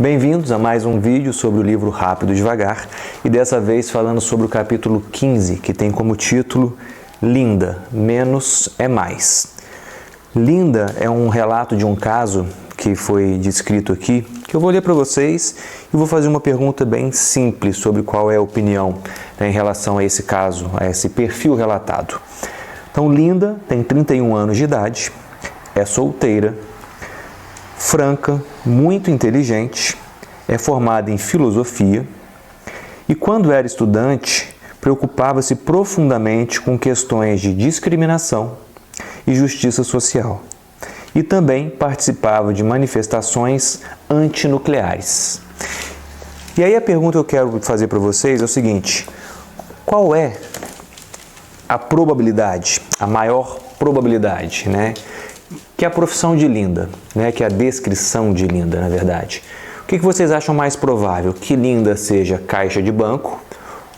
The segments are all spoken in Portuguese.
Bem-vindos a mais um vídeo sobre o livro Rápido e Devagar e dessa vez falando sobre o capítulo 15, que tem como título Linda, menos é mais. Linda é um relato de um caso que foi descrito aqui, que eu vou ler para vocês e vou fazer uma pergunta bem simples sobre qual é a opinião em relação a esse caso, a esse perfil relatado. Então, Linda tem 31 anos de idade, é solteira, franca, muito inteligente, é formada em filosofia e, quando era estudante, preocupava-se profundamente com questões de discriminação e justiça social. E também participava de manifestações antinucleares. E aí a pergunta que eu quero fazer para vocês é o seguinte: qual é a probabilidade, a maior probabilidade, que a profissão de Linda, que a descrição de Linda, na verdade. O que vocês acham mais provável? Que Linda seja caixa de banco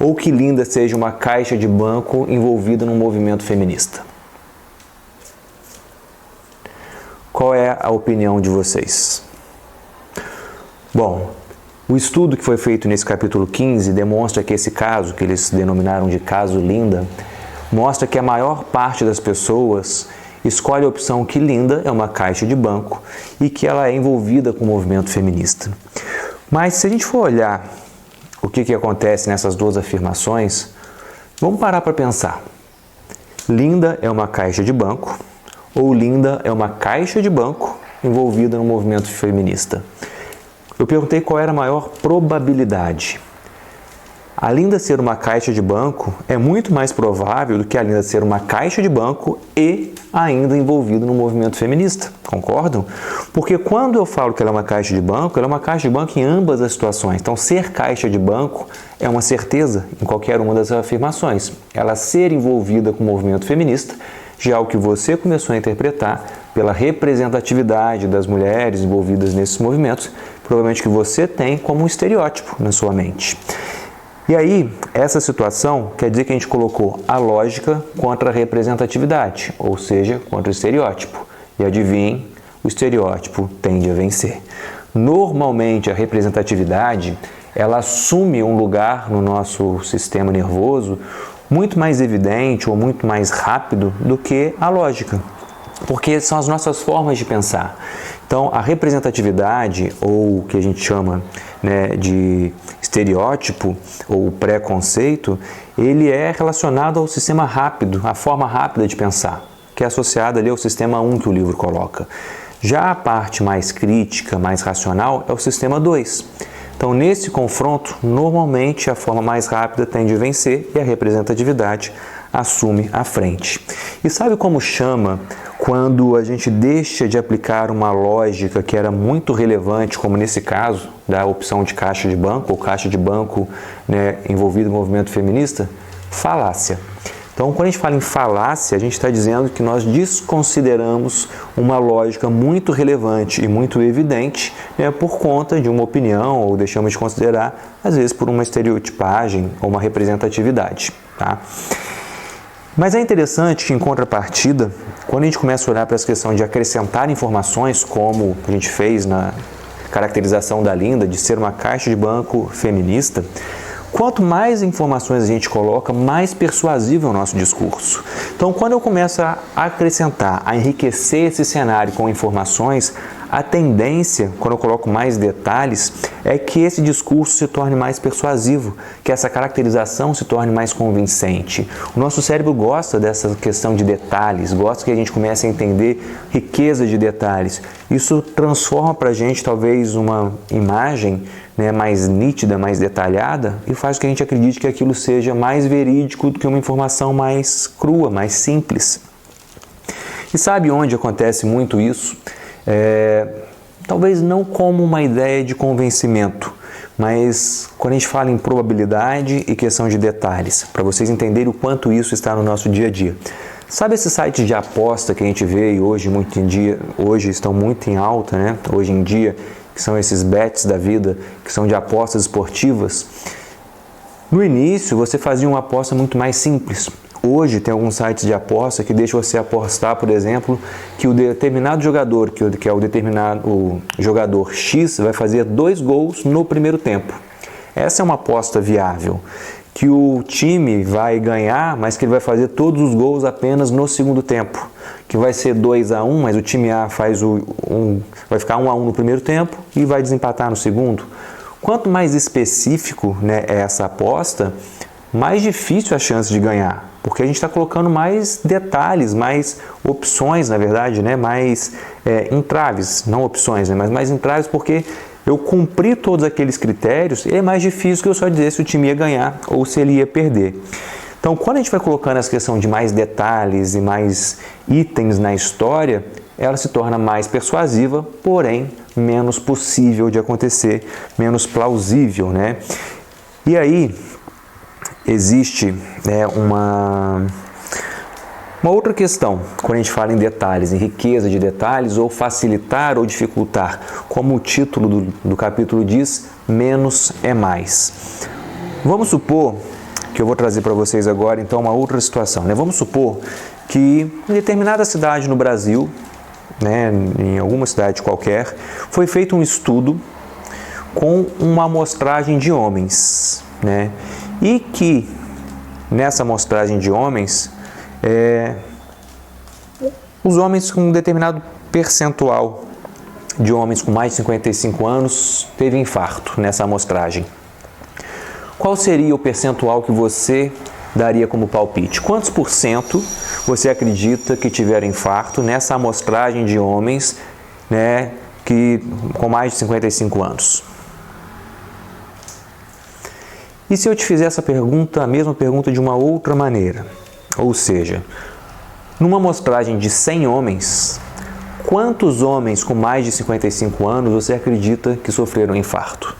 ou que Linda seja uma caixa de banco envolvida num movimento feminista? Qual é a opinião de vocês? Bom, o estudo que foi feito nesse capítulo 15 demonstra que esse caso, que eles denominaram de caso Linda, mostra que a maior parte das pessoas escolhe a opção que Linda é uma caixa de banco e que ela é envolvida com o movimento feminista. Mas se a gente for olhar o que acontece nessas duas afirmações, vamos parar para pensar. Linda é uma caixa de banco ou Linda é uma caixa de banco envolvida no movimento feminista? Eu perguntei qual era a maior probabilidade. A Linda ser uma caixa de banco é muito mais provável do que a Linda ser uma caixa de banco e ainda envolvida no movimento feminista, concordam? Porque quando eu falo que ela é uma caixa de banco, ela é uma caixa de banco em ambas as situações. Então, ser caixa de banco é uma certeza em qualquer uma das afirmações. Ela ser envolvida com o movimento feminista já é o que você começou a interpretar pela representatividade das mulheres envolvidas nesses movimentos, provavelmente que você tem como um estereótipo na sua mente. E aí, essa situação quer dizer que a gente colocou a lógica contra a representatividade, ou seja, contra o estereótipo. E adivinhem, o estereótipo tende a vencer. Normalmente, a representatividade, ela assume um lugar no nosso sistema nervoso muito mais evidente ou muito mais rápido do que a lógica, porque são as nossas formas de pensar. Então, a representatividade, ou o que a gente chama de estereótipo ou preconceito, ele é relacionado ao sistema rápido, à forma rápida de pensar, que é associada ali ao sistema 1 que o livro coloca. Já a parte mais crítica, mais racional, é o sistema 2. Então, nesse confronto, normalmente a forma mais rápida tende a vencer e a representatividade assume a frente. E sabe como chama quando a gente deixa de aplicar uma lógica que era muito relevante, como nesse caso, da opção de caixa de banco, ou caixa de banco envolvido no movimento feminista? Falácia. Então, quando a gente fala em falácia, a gente está dizendo que nós desconsideramos uma lógica muito relevante e muito evidente por conta de uma opinião, ou deixamos de considerar, às vezes, por uma estereotipagem ou uma representatividade. Tá? Mas é interessante que, em contrapartida, quando a gente começa a olhar para essa questão de acrescentar informações, como a gente fez na caracterização da Linda, de ser uma caixa de banco feminista, quanto mais informações a gente coloca, mais persuasivo é o nosso discurso. Então, quando eu começo a acrescentar, a enriquecer esse cenário com informações, a tendência, quando eu coloco mais detalhes, é que esse discurso se torne mais persuasivo, que essa caracterização se torne mais convincente. O nosso cérebro gosta dessa questão de detalhes, gosta que a gente comece a entender riqueza de detalhes. Isso transforma para a gente, talvez, uma imagem mais nítida, mais detalhada, e faz com que a gente acredite que aquilo seja mais verídico do que uma informação mais crua, mais simples. E sabe onde acontece muito isso? Talvez não como uma ideia de convencimento, mas quando a gente fala em probabilidade e questão de detalhes, para vocês entenderem o quanto isso está no nosso dia a dia. Sabe esses sites de aposta que a gente vê e hoje estão muito em alta, hoje em dia, que são esses bets da vida, que são de apostas esportivas? No início, você fazia uma aposta muito mais simples. Hoje tem alguns sites de aposta que deixam você apostar, por exemplo, que o determinado jogador, que é o jogador X, vai fazer 2 gols no primeiro tempo. Essa é uma aposta viável, que o time vai ganhar, mas que ele vai fazer todos os gols apenas no segundo tempo, que vai ser 2-1, mas o time A vai ficar 1-1 no primeiro tempo e vai desempatar no segundo. Quanto mais específico, né, é essa aposta, mais difícil a chance de ganhar, porque a gente está colocando mais detalhes, mais opções, na verdade, né, mais entraves, não opções, né, mas mais entraves, porque eu cumpri todos aqueles critérios, é mais difícil que eu só dizer se o time ia ganhar ou se ele ia perder. Então, quando a gente vai colocando essa questão de mais detalhes e mais itens na história, ela se torna mais persuasiva, porém menos possível de acontecer, menos plausível, né? E aí existe uma outra questão, quando a gente fala em detalhes, em riqueza de detalhes, ou facilitar ou dificultar, como o título do capítulo diz, menos é mais. Vamos supor que eu vou trazer para vocês agora, então, uma outra situação, né? Vamos supor que em determinada cidade no Brasil, né, em alguma cidade qualquer, foi feito um estudo com uma amostragem de homens, né? E que nessa amostragem de homens, os homens com um determinado percentual de homens com mais de 55 anos teve infarto nessa amostragem. Qual seria o percentual que você daria como palpite? Quantos por cento você acredita que tiveram infarto nessa amostragem de homens, né, com mais de 55 anos? E se eu te fizer essa pergunta, a mesma pergunta de uma outra maneira? Ou seja, numa amostragem de 100 homens, quantos homens com mais de 55 anos você acredita que sofreram infarto?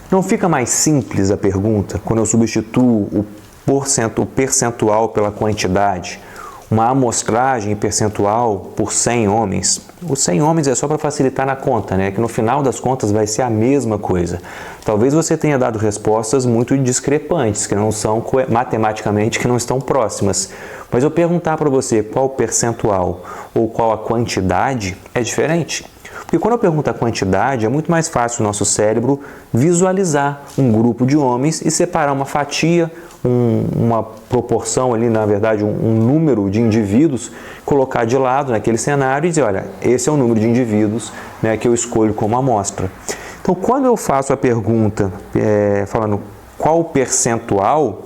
Não fica mais simples a pergunta quando eu substituo o percentual pela quantidade? Uma amostragem percentual por 100 homens. Os 100 homens é só para facilitar na conta, né? Que no final das contas vai ser a mesma coisa. Talvez você tenha dado respostas muito discrepantes, que não são matematicamente, que não estão próximas. Mas eu perguntar para você qual percentual ou qual a quantidade é diferente. Porque quando eu pergunto a quantidade, é muito mais fácil o nosso cérebro visualizar um grupo de homens e separar uma fatia, uma proporção ali, na verdade, um número de indivíduos, colocar de lado naquele cenário e dizer, olha, esse é o número de indivíduos, né, que eu escolho como amostra. Então, quando eu faço a pergunta falando qual percentual,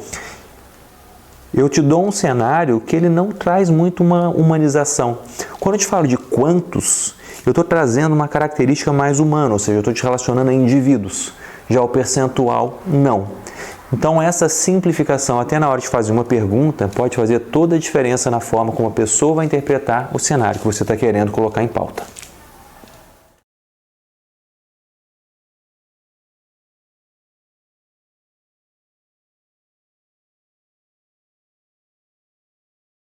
eu te dou um cenário que ele não traz muito uma humanização. Quando eu te falo de quantos, eu estou trazendo uma característica mais humana, ou seja, eu estou te relacionando a indivíduos. Já o percentual, não. Então, essa simplificação, até na hora de fazer uma pergunta, pode fazer toda a diferença na forma como a pessoa vai interpretar o cenário que você está querendo colocar em pauta.